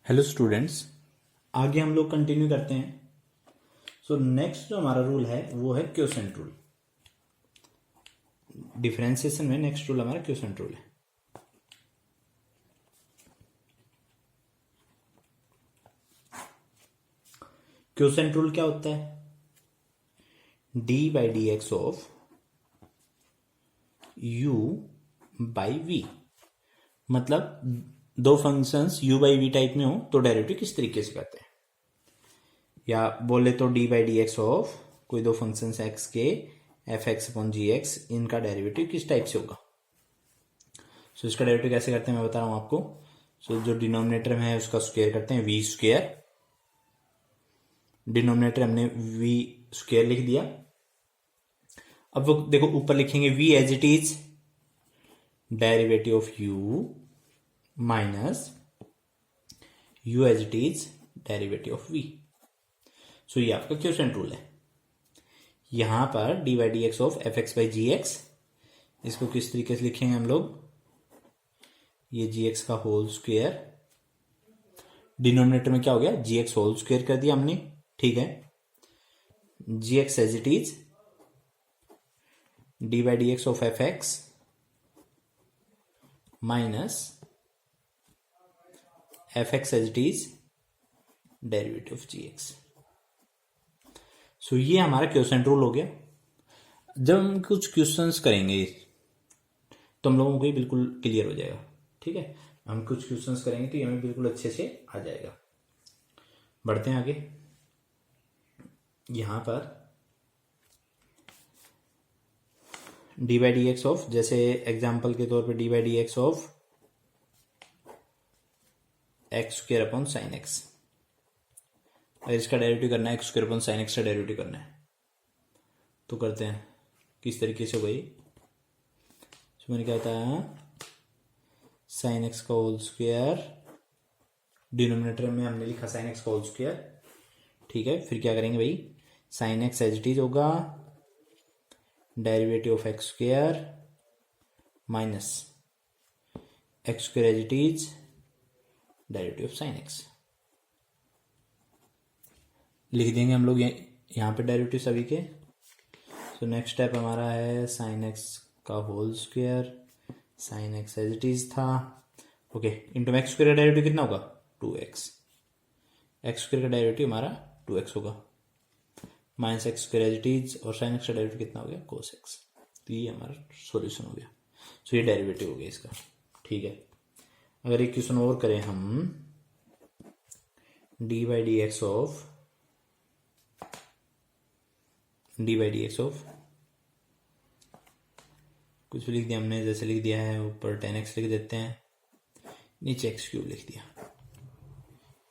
Hello students, आगे हम लोग कंटिन्यू करते हैं। सो नेक्स्ट जो हमारा रूल है वो है क्वोशंट रूल। डिफरेंशिएशन में नेक्स्ट रूल हमारा क्वोशंट रूल है। क्वोशंट रूल क्या होता है? D by d x of u by v. मतलब दो functions u by v type में हो तो डेरिवेटिव किस तरीके से करते हैं, या बोले तो D by d x of कोई दो फंक्शंस x के एफ एक्स अपॉन जी एक्स, इनका डेरिवेटिव किस टाइप से होगा। सो इसका डेरिवेटिव कैसे करते हैं मैं बता रहा हूं आपको। सो जो डिनोमिनेटर में है उसका स्क्वायर करते हैं वी स्क्वायर। डिनोमिनेटर हमने वी स्क्वायर लिख दिया। अब वो देखो ऊपर लिखेंगे v as it is derivative of u minus u as it is derivative of v। So ये आपका क्वोशंट रूल है। यहां पर d by d x of f x by g x, इसको किस तरीके से लिखेंगे हम लोग, ये जी एक्स का होल स्क्वायर, डिनोमिनेटर में क्या हो गया जी एक्स होल स्क्वायर कर दिया हमने, ठीक है। G x as it is d by d x of f x minus f x as it is derivative of g x. So ये हमारा क्वोशंट रूल हो गया। जब हम कुछ क्वेश्चंस करेंगे तो हम लोगों को ये बिल्कुल क्लियर हो जाएगा, ठीक है। हम कुछ क्वेश्चंस करेंगे तो ये हमें बिल्कुल अच्छे से आ जाएगा। बढ़ते हैं आगे। यहां पर d by d x of, जैसे एग्जाम्पल के तौर पे D by d x of x square upon sine x, और इसका डेरिवेटिव करना है x square upon sine x का डेरिवेटिव करना है। तो करते हैं किस तरीके से भाई। तो मैंने क्या बताया, साइन एक्स का होल स्क्वायर, डिनोमिनेटर में हमने लिखा साइन एक्स का होल स्क्वायर, ठीक है। फिर क्या करेंगे भाई, sine x as it is होगा derivative of x square minus x square as it is derivative of sine x. लिख देंगे हम लोग यहाँ पे डेरिवेटिव सभी के। तो नेक्स्ट स्टेप हमारा है साइन एक्स का whole square, sine x as it is था, ओके, इंटू एक्स स्क्वायर का डेरिवेटिव कितना होगा 2x। एक्स स्क्वायर का डेरिवेटिव हमारा 2x होगा minus x square as it is, और साइन एक्स का डेरिवेटिव कितना हो गया cos x। तो ये हमारा सॉल्यूशन हो गया। सो ये डेरिवेटिव हो गया इसका, ठीक है। अगर एक क्वेश्चन और करें हम, D by d x of कुछ भी लिख दिया हमने, जैसे लिख दिया है ऊपर 10x लिख देते हैं, नीचे x क्यूब लिख दिया।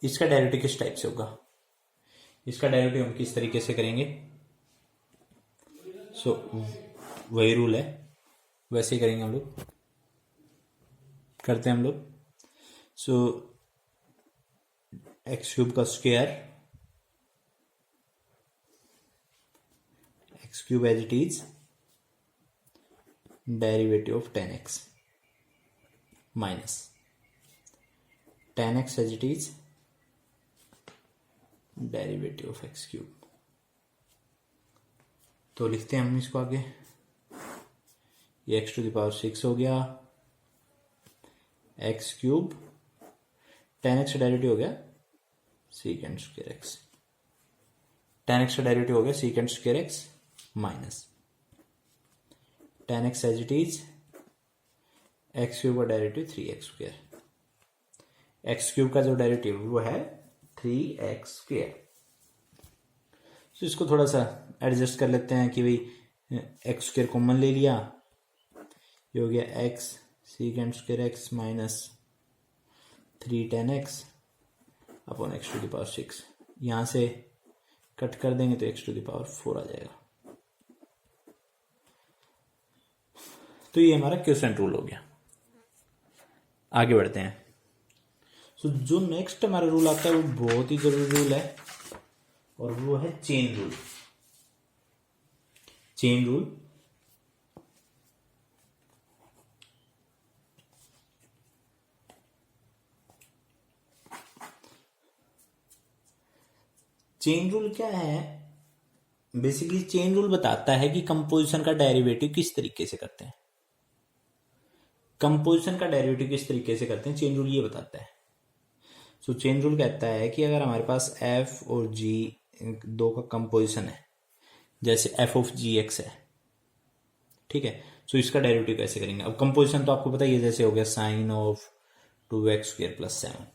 इसका डेरिवेटिव किस टाइप से होगा, इसका डेरिवेटिव हम किस तरीके से करेंगे। सो वही रूल है, वैसे ही करेंगे हम लोग, करते हैं हम लोग। सो एक्स क्यूब का square, x cube as it is derivative of 10x minus 10x as it is derivative of x cube. तो लिखते हैं हम इसको आगे, ये एक्स टू द पावर 6 हो गया, एक्स क्यूब 10x का डेरिवेटिव हो गया सीकेंड स्क्वायर एक्स, 10x का डेरिवेटिव हो गया second square x minus 10x as it is x cube का derivative 3x square. X cube का जो डेरिवेटिव वो है 3x स्क्वायर। तो इसको थोड़ा सा एडजस्ट कर लेते हैं कि भाई एक्स स्क्वायर कॉमन ले लिया, ये हो गया x secant square x minus 3 10x upon x to the power 6। यहां से कट कर देंगे तो एक्स टू द पावर 4 आ जाएगा। तो ये हमारा क्वोशंट रूल हो गया। आगे बढ़ते हैं। सो जो नेक्स्ट हमारा रूल आता है वो बहुत ही जरूरी रूल है, और वो है chain rule. Chain rule chain rule क्या है? बेसिकली चेन रूल बताता है कि कंपोजिशन का डेरिवेटिव किस तरीके से करते हैं। कंपोजिशन का डेरिवेटिव किस तरीके से करते हैं, चेन रूल ये बताता है। सो चेन रूल कहता है कि अगर हमारे पास एफ और जी दो का कंपोजिशन है, जैसे एफ ऑफ जी एक्स है, ठीक है, सो इसका डेरिवेटिव कैसे करेंगे। अब कंपोजिशन तो आपको पता ही है, जैसे हो गया साइन ऑफ 2x² + 7,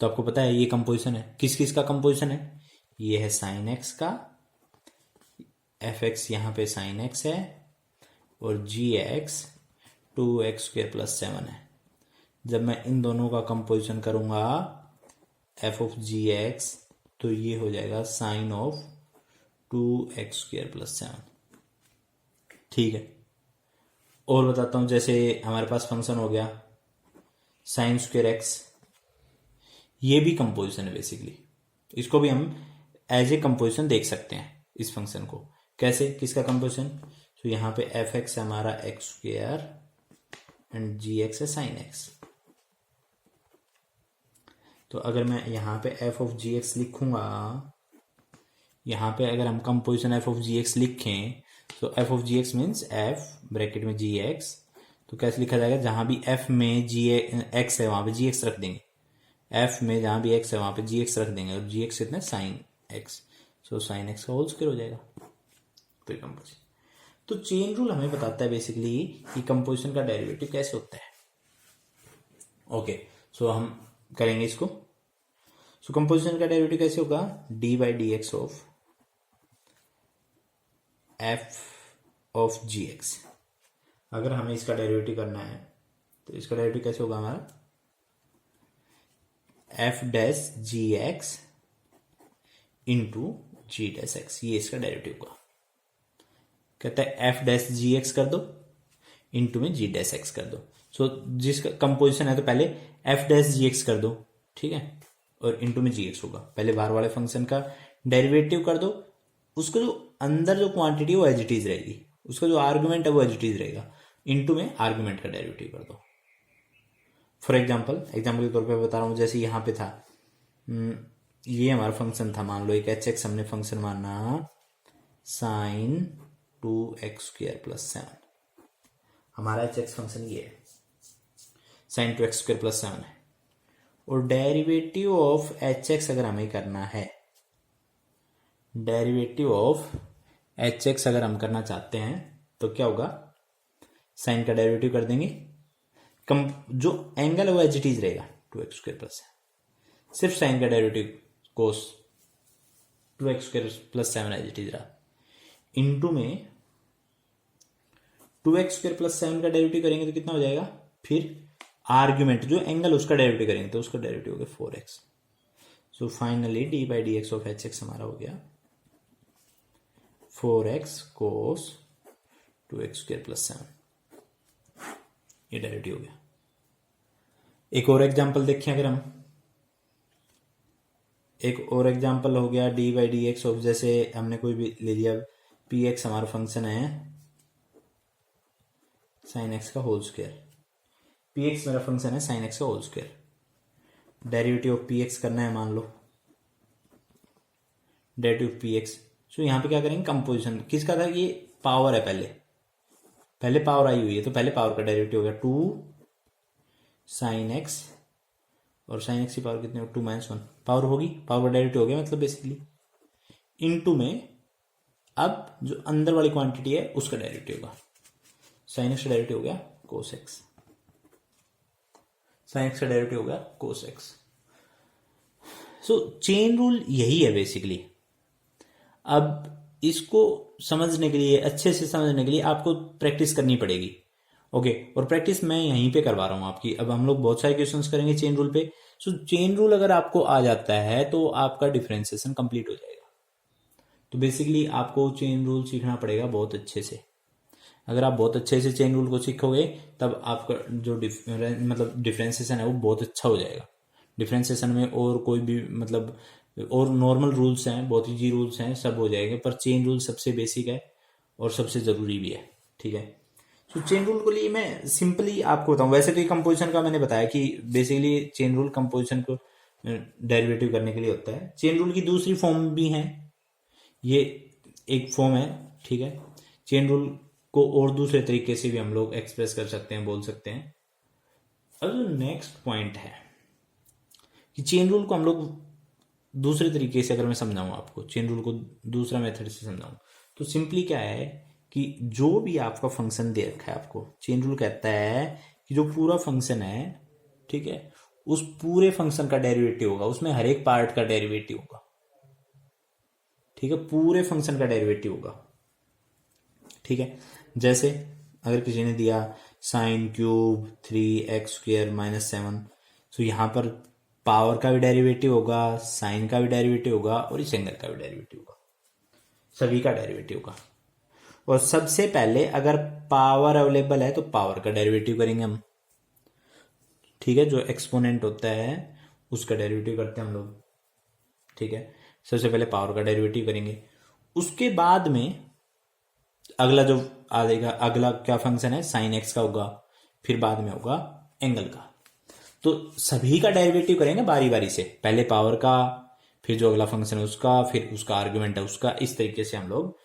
तो आपको पता है ये कंपोजिशन है। किस किस का कंपोजिशन है? ये है साइन एक्स का, एफ एक्स यहाँ पे साइन एक्स है, और जी एक्स 2x² + 7 है। जब मैं इन दोनों का कंपोजिशन करूंगा एफ ऑफ जी एक्स, तो ये हो जाएगा साइन ऑफ 2x² + 7, ठीक है। और बताता हूं, जैसे हमारे पास फंक्शन हो गया साइन स्क्वायर एक्स, ये भी कंपोजिशन है बेसिकली। इसको भी हम एज ए कंपोजिशन देख सकते हैं इस फंक्शन को। कैसे, किसका कंपोजिशन? तो यहाँ पे एफ एक्स है हमारा x² एंड जी एक्स है साइन एक्स। तो अगर मैं यहाँ पे एफ ऑफ जी एक्स लिखूंगा, यहाँ पे अगर हम composition f of g x लिखें, तो f of g x means f bracket में जी एक्स, तो कैसे लिखा जाएगा? जहां भी एफ में जी एक्स है वहां पे जी एक्स रख देंगे, एफ में जहां भी एक्स है वहां पे जी एक्स रख देंगे, और जी एक्स कितना है? Sine x. So sine x का होल स्क्वायर हो जाएगा। तो कंपोजिशन, तो चेन रूल हमें बताता है बेसिकली कि कंपोजिशन का डेरिवेटिव कैसे होता है। ओके, सो हम करेंगे इसको। सो कंपोजिशन का डेरिवेटिव कैसे होगा? d/dx of f of g x. अगर हमें इसका डेरिवेटिव करना है तो इसका डेरिवेटिव कैसे होगा हमारा? एफ डैश जी एक्स इंटू जी डैश एक्स, ये इसका डेरिवेटिव होगा। कहता है एफ डैश जी एक्स कर दो, इंटू में जी डैश एक्स कर दो। सो जिसका कंपोजिशन है तो पहले एफ डैश जी एक्स कर दो, ठीक है, और इंटू में जी एक्स होगा। पहले बाहर वाले फंक्शन का डेरिवेटिव कर दो, उसको जो अंदर जो क्वांटिटी है वो एज इट इज रहेगी, उसका जो आर्गुमेंट है वो एज इट इज रहेगा, इंटू में आर्गुमेंट का डेरिवेटिव कर दो। फॉर एग्जाम्पल के तौर पे बता रहा हूँ, जैसे यहाँ पे था, ये हमारा फंक्शन था, मान लो एक एच एक्स हमने फंक्शन माना साइन 2x² + 7, हमारा एच एक्स फंक्शन ये है, साइन 2x² + 7 है। और डेरिवेटिव ऑफ एच एक्स अगर हमें करना है, डेरिवेटिव ऑफ एच एक्स अगर हम करना चाहते हैं तो क्या होगा? साइन का डेरिवेटिव कर देंगे, जो एंगल है वो एज इट इज रहेगा 2x² + 7, सिर्फ साइन का derivative cos 2x² + 7 as it is रहा, इंटू में 2x² + 7 का डेरिवेटिव करेंगे तो कितना हो जाएगा? फिर आर्ग्यूमेंट जो एंगल उसका डेरिवेटिव करेंगे तो उसका डेरिवेटिव हो गया 4x। So finally d/dx of H x हमारा हो गया 4x cos 2x² + 7, ये डेरिवेटिव हो गया। एक और एग्जांपल देखें, अगर हम एक और एग्जांपल हो गया d/dx ऑफ, जैसे हमने कोई भी ले लिया, px हमारा फंक्शन है साइन एक्स का होल स्क्वायर, px मेरा फंक्शन है साइन एक्स का whole square, derivative of px करना है, मान लो डेरिवेटिव ऑफ px। सो यहाँ पे क्या करेंगे? कंपोजिशन किसका था? ये पावर है, पहले पावर आई हुई है, तो पहले पावर का डेरिवेटिव हो गया 2 साइन एक्स, और साइन एक्स की पावर कितनी हो? 2 - 1 पावर होगी, पावर का डेरिवेटिव हो गया मतलब बेसिकली, इनटू में अब जो अंदर वाली क्वांटिटी है उसका डेरिवेटिव होगा, साइन एक्स का डेरिवेटिव हो गया कोस एक्स, साइन एक्स का डेरिवेटिव हो गया कोस एक्स। सो चेन रूल यही है बेसिकली। अब इसको समझने के लिए, अच्छे से समझने के लिए आपको प्रैक्टिस करनी पड़ेगी। ओके, और प्रैक्टिस मैं यहीं पे करवा रहा हूं आपकी। अब हम लोग बहुत सारे क्वेश्चंस करेंगे चेन रूल पे। सो चेन रूल अगर आपको आ जाता है तो आपका डिफरेंशिएशन कंप्लीट हो जाएगा। तो बेसिकली आपको चेन रूल सीखना पड़ेगा बहुत अच्छे से। अगर आप बहुत अच्छे से चेन रूल को सीखोगे तब आपका जो डिफरेंशिएशन है वो बहुत अच्छा हो जाएगा। डिफरेंशिएशन में और कोई भी मतलब और नॉर्मल रूल्स हैं, बहुत इजी रूल्स हैं, सब हो जाएंगे, पर चेन रूल सबसे बेसिक है और सबसे ज़रूरी भी है, ठीक है। तो चेन रूल के लिए मैं सिंपली आपको बताऊं, वैसे तो ये कंपोजिशन का मैंने बताया कि बेसिकली चेन रूल कंपोजिशन को डेरिवेटिव करने के लिए होता है। चेन रूल की दूसरी फॉर्म भी है, ये एक फॉर्म है, ठीक है। चेन रूल को और दूसरे तरीके से भी हम लोग एक्सप्रेस कर सकते हैं, बोल सकते हैं। अब जो नेक्स्ट पॉइंट है कि चेन रूल को हम लोग दूसरे तरीके से, अगर मैं समझाऊं आपको, चेन रूल को दूसरा मेथड से समझाऊं, तो सिंपली क्या है कि जो भी आपका फंक्शन दे रखा है आपको, चेन रूल कहता है कि जो पूरा फंक्शन है, ठीक है, उस पूरे फंक्शन का डेरिवेटिव होगा, उसमें हर एक पार्ट का डेरिवेटिव होगा, ठीक है, पूरे फंक्शन का डेरिवेटिव होगा, ठीक है। जैसे अगर किसी ने दिया साइन क्यूब 3x² - 7, तो यहां पर पावर का भी डेरिवेटिव होगा, साइन का भी डेरिवेटिव होगा और इस एंगल का भी डेरिवेटिव होगा, सभी का डेरिवेटिव होगा। और सबसे पहले अगर पावर अवेलेबल है तो पावर का डेरिवेटिव करेंगे हम, ठीक है, जो एक्सपोनेंट होता है उसका डेरिवेटिव करते हैं हम लोग, ठीक है। सबसे पहले पावर का डेरिवेटिव करेंगे, उसके बाद में अगला जो आएगा, अगला क्या फंक्शन है, साइन एक्स का होगा, फिर बाद में होगा एंगल का। तो सभी का डेरिवेटिव करेंगे बारी बारी से, पहले पावर का, फिर जो अगला फंक्शन है उसका, फिर उसका आर्ग्यूमेंट है उसका, इस तरीके से हम लोग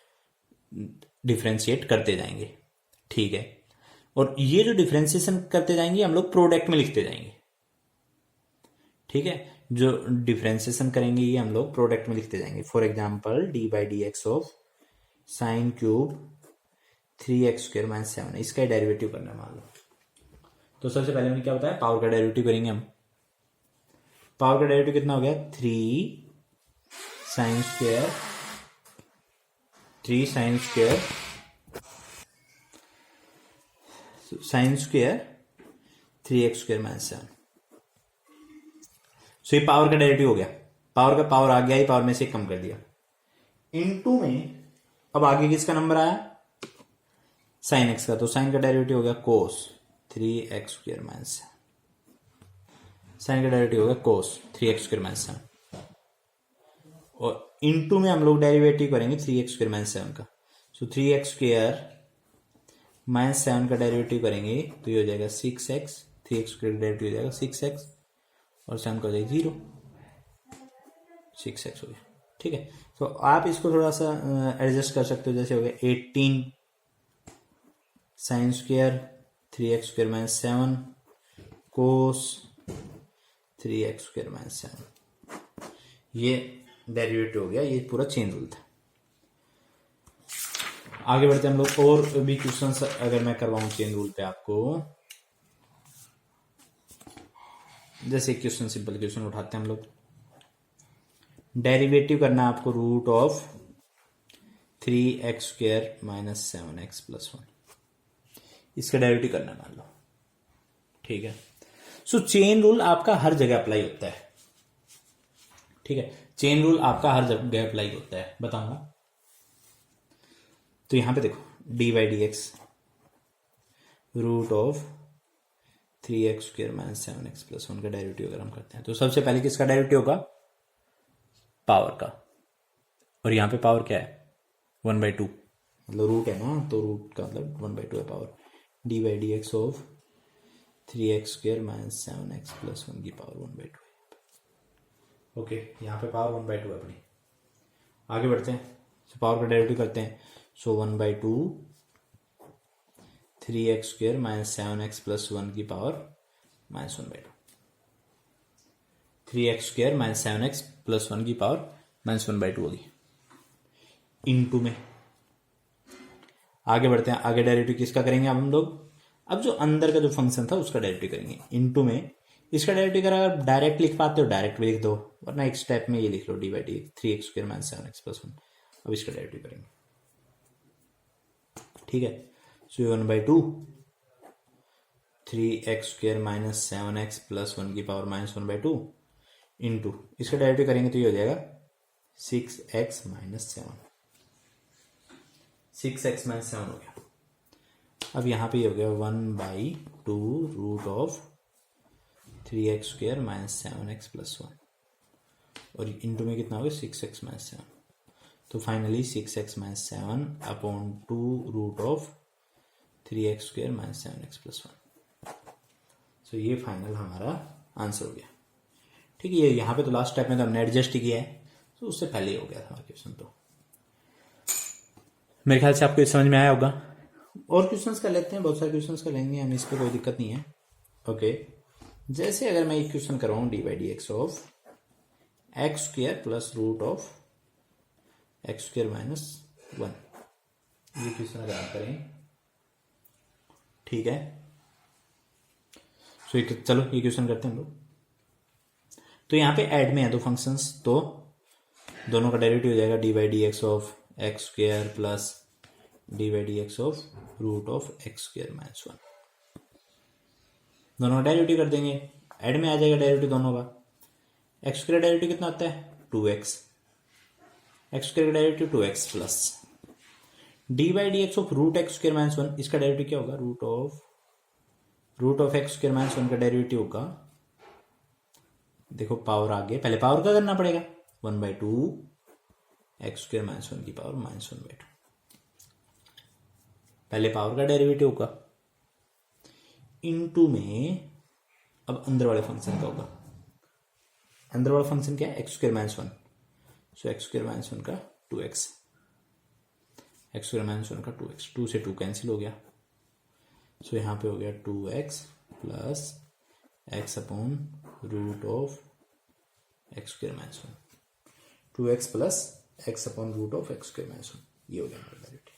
डिफ्रेंशिएट करते जाएंगे, ठीक है। और ये जो डिफ्रेंशिएशन करते जाएंगे हम लोग प्रोडक्ट में लिखते जाएंगे, ठीक है। जो डिफ्रेंशिएशन करेंगे ये हम लोग प्रोडक्ट में लिखते जाएंगे। For example d/dx of sine cube 3x² - 7, इसका डेरिवेटिव करना है मान लो। तो सबसे पहले मैंने क्या बताया, पावर का डेरिवेटिव करेंगे हम। पावर का डेरिवेटिव कितना हो गया, 3 साइन स्क्वायर 3x² - 7। सो ये पावर का डेरिवेटिव हो गया, पावर का पावर आ गया ही, पावर में से कम कर दिया, इनटू में अब आगे किसका नंबर आया, साइन एक्स का, तो साइन का डेरिवेटिव हो गया कोस 3x² - 7, साइन का डेरिवेटिव हो गया कोस 3x² - 7, और इनटू में हम लोग डेरिवेटिव करेंगे 3x² - 7 का। सो 3x² - 7 का डेरिवेटिव करेंगे तो ये हो जाएगा 6x, 3x² का डेरिवेटिव हो जाएगा 6x और 7 का हो जाएगा 0, 6x हो गया, ठीक है। तो आप इसको थोड़ा सा एडजस्ट कर सकते हो, जैसे हो गया 18 साइन स्क्वायर 3x² - 7 कोस 3x² - 7, ये डेरिवेटिव हो गया, ये पूरा चेन रूल था। आगे बढ़ते हम लोग, और भी क्वेश्चन अगर मैं करवाऊं चेन रूल पे आपको, जैसे क्वेश्चन, सिंपल क्वेश्चन उठाते हैं हम लोग, डेरिवेटिव करना है आपको रूट ऑफ 3x² - 7x + 1, इसका डेरिवेटिव करना है मान लो, ठीक है। सो चेन रूल आपका हर जगह अप्लाई होता है, ठीक है, चेन रूल आपका हर जगह अप्लाई होता है, बताऊंगा। तो यहां पे देखो d/dx root of 3x² - 7x + 1 का डेरिवेटिव अगर हम करते हैं तो सबसे पहले किसका डेरिवेटिव होगा, पावर का, और यहां पे पावर क्या है 1/2, मतलब रूट है ना, तो रूट का मतलब 1/2 है power, d/dx of 3x² - 7x + 1 की पावर 1/2 है, ओके, यहाँ पे पावर 1/2 है अपनी। आगे बढ़ते हैं, तो पावर का डेरिवेटिव करते हैं, सो 1/2 3x² - 7x + 1 की पावर -1/2, 3x² - 7x + 1 की पावर -1/2 होगी, इनटू में। आगे बढ़ते हैं, आगे डेरिवेटिव किसका करेंगे अब हम लोग, अब जो अंदर का जो फंक्शन था उसका डेरिवेटिव करेंगे, इनटू में इसका डेरिवेटिव अगर डायरेक्ट लिख पाते हो डायरेक्ट भी लिख दो, वरना एक स्टेप में ये लिख लो d/dx 3x² - 7x + 1, अब इसका डेरिवेटिव करेंगे, ठीक है। सो 1/2 3x² - 7x + 1 की पावर -1/2 इंटू इसका डेरिवेटिव करेंगे तो ये हो जाएगा 6x - 7, 6x - 7 हो गया। अब यहाँ पे हो गया 1/2 रूट ऑफ 3x² - 7x + 1, और इंटू में कितना हो गया 6x - 7, तो finally 6x - 7 upon 2 root of 3x² - 7x + 1। So ये फाइनल हमारा आंसर हो गया, ठीक है, ये यहाँ पे तो लास्ट स्टेप में तो हमने एडजस्ट ही किया है, तो उससे पहले ही हो गया था क्वेश्चन। तो मेरे ख्याल से आपको समझ में आया होगा। और क्वेश्चंस कर लेते हैं, बहुत सारे क्वेश्चंस कर लेंगे हम, इस पर कोई दिक्कत नहीं है। ओके, जैसे अगर मैं एक क्वेश्चन करवाऊँ d by d x of x square plus root of x square minus 1, ये क्वेश्चन अगर आप करें, ठीक है। सो चलो ये क्वेश्चन करते हैं हम लोग। तो यहाँ पे ऐड में है दो फंक्शंस, तो दोनों का डेरिवेटिव हो जाएगा d by d x of x square plus d by d x of root of x square minus 1। दोनों का डेरिवेटिव कर देंगे, ऐड में आ जाएगा डेरिवेटिव दोनों का। एक्स स्क्र डेरिवेटिव कितना आता है 2x, एक्स स्क्र का derivative 2x plus d by d x of root x square minus 1, इसका डेरिवेटिव क्या होगा root of x square minus 1 का डेरिवेटिव होगा, देखो पावर आगे, पहले पावर का करना पड़ेगा 1/2 एक्स स्क्र माइनस 1 की पावर माइनस 1/2, पहले पावर का डेरिवेटिव होगा इनटू में, अब अंदर वाले फंक्शन का होगा, अंदर वाला फंक्शन क्या है एक्स स्क्र माइनस 1, सो एक्स स्क्र माइनस 1 का 2x, एक्स स्क्र माइनस 1 का 2x, 2 से 2 कैंसिल हो गया, सो यहाँ पे हो गया 2x plus x upon root of x square minus 1, 2x plus x upon root of x square minus 1, ये हो गया हमारा डेरिवेटिव।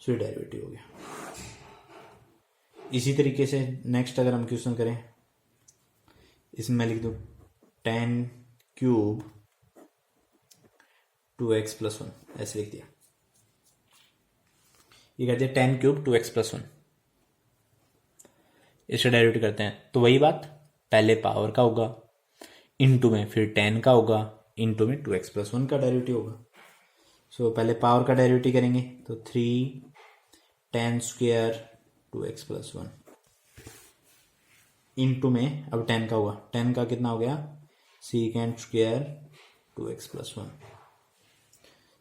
सो ये डेरिवेटिव हो गया। इसी तरीके से नेक्स्ट अगर हम क्वेश्चन करें, इसमें मैं लिख दूँ 10 क्यूब 2x प्लस 1, ऐसे लिख दिया। ये कहते हैं 10 क्यूब 2x प्लस 1, इससे डेरिवेटिव करते हैं, तो वही बात, पहले पावर का होगा इनटू में, फिर 10 का होगा इनटू में 2x प्लस 1 का डेरिवेटिव होगा। सो पहले पावर का डेरिवेटिव करेंगे, तो 3 10 स्क्वायर 2x प्लस 1 इनटू में, अब 10 का होगा, 10 का कितना हो गया second square 2x plus 1,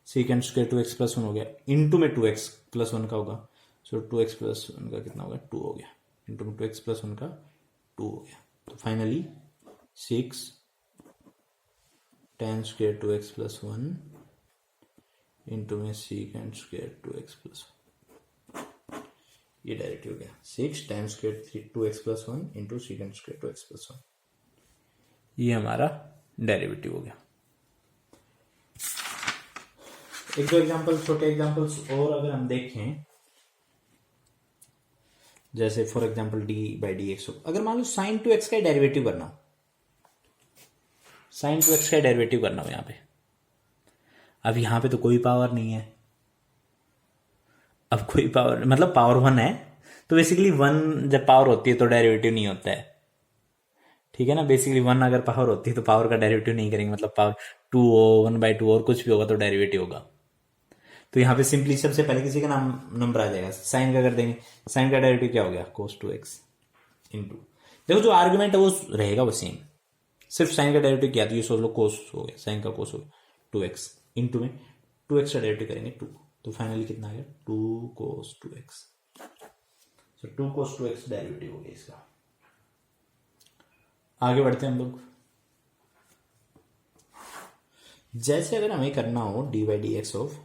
secant square 2x plus 1 हो गया, इनटू में 2x प्लस 1 का होगा, सो 2x प्लस 1 का कितना होगा 2 हो गया, इनटू में 2x प्लस 1 का 2 हो गया, तो finally 6 10 square 2x plus 1 into में सीकेंड स्क्वायर 2x प्लस 1, ये डेरिवेटिव हो गया 6 10 square 2x plus 1 into secant square 2x plus 1, ये हमारा डेरिवेटिव हो गया। एक दो एग्जांपल, छोटे एग्जांपल्स और अगर हम देखें, जैसे for example D by d x, अगर मान लो साइन 2x का डेरिवेटिव करना हो, साइन 2x का डेरिवेटिव करना हो यहाँ पे, अब यहाँ पे तो कोई पावर नहीं है, अब कोई पावर मतलब पावर 1 है, तो बेसिकली 1 जब पावर होती है तो डेरिवेटिव नहीं होता है, ठीक है ना। बेसिकली 1 अगर पावर होती है तो पावर का डेरिवेटिव नहीं करेंगे, मतलब पावर 2 हो 1/2 और कुछ भी होगा तो डेरिवेटिव होगा। तो यहाँ पे सिंपली सबसे पहले किसी का नाम नंबर आ जाएगा, साइन का कर देंगे, साइन का डेरिवेटिव क्या हो गया cos 2x इनटू, देखो जो आर्गुमेंट है वो रहेगा वो सेम, सिर्फ साइन का डेरिवेटिव किया तो ये सोच लो cos हो गया, साइन का cos हो गया 2x इनटू में 2x का डेरिवेटिव करेंगे 2, तो फाइनली कितना आ गया 2 cos 2x, सो 2 cos 2x डेरिवेटिव हो गया इसका। आगे बढ़ते हैं हम लोग, जैसे अगर हमें करना हो d by d x of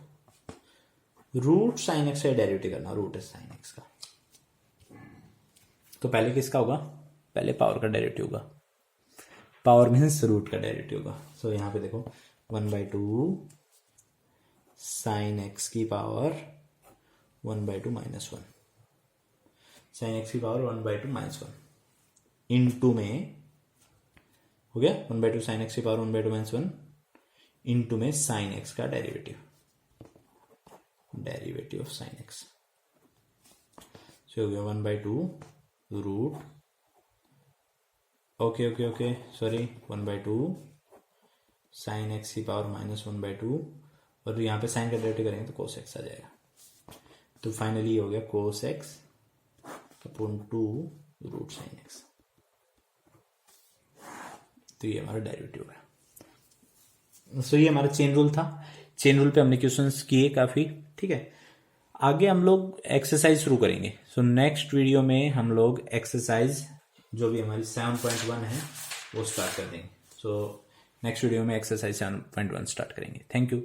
root sine x का डेरिवेटिव करना, रूट साइन एक्स का, तो पहले किसका होगा, पहले पावर का डेरिवेटिव होगा, पावर मीन्स रूट का डेरिवेटिव होगा। सो यहाँ पे देखो 1/2 साइन एक्स की पावर 1/2 माइनस 1, साइन एक्स की पावर 1/2 माइनस 1 इनटू में हो गया 1/2 साइन एक्स की पावर 1/2 माइनस 1 इनटू में साइन एक्स का derivative, derivative of sine x, so हो गया 1/2 root, okay sorry 1/2 sine x की पावर माइनस 1/2, और यहाँ पे साइन का डेरिवेटिव करेंगे तो कोस एक्स आ जाएगा, तो फाइनली हो गया cos x upon 2 root sine x, तो ये हमारा डेरिवेटिव है। सो ये हमारा चेन रूल था, चेन रूल पे हमने क्वेश्चंस किए काफी, ठीक है। आगे हम लोग एक्सरसाइज शुरू करेंगे, सो नेक्स्ट वीडियो में हम लोग एक्सरसाइज जो भी हमारी 7.1 है वो स्टार्ट कर देंगे। सो नेक्स्ट वीडियो में एक्सरसाइज 7.1 स्टार्ट करेंगे। Thank you.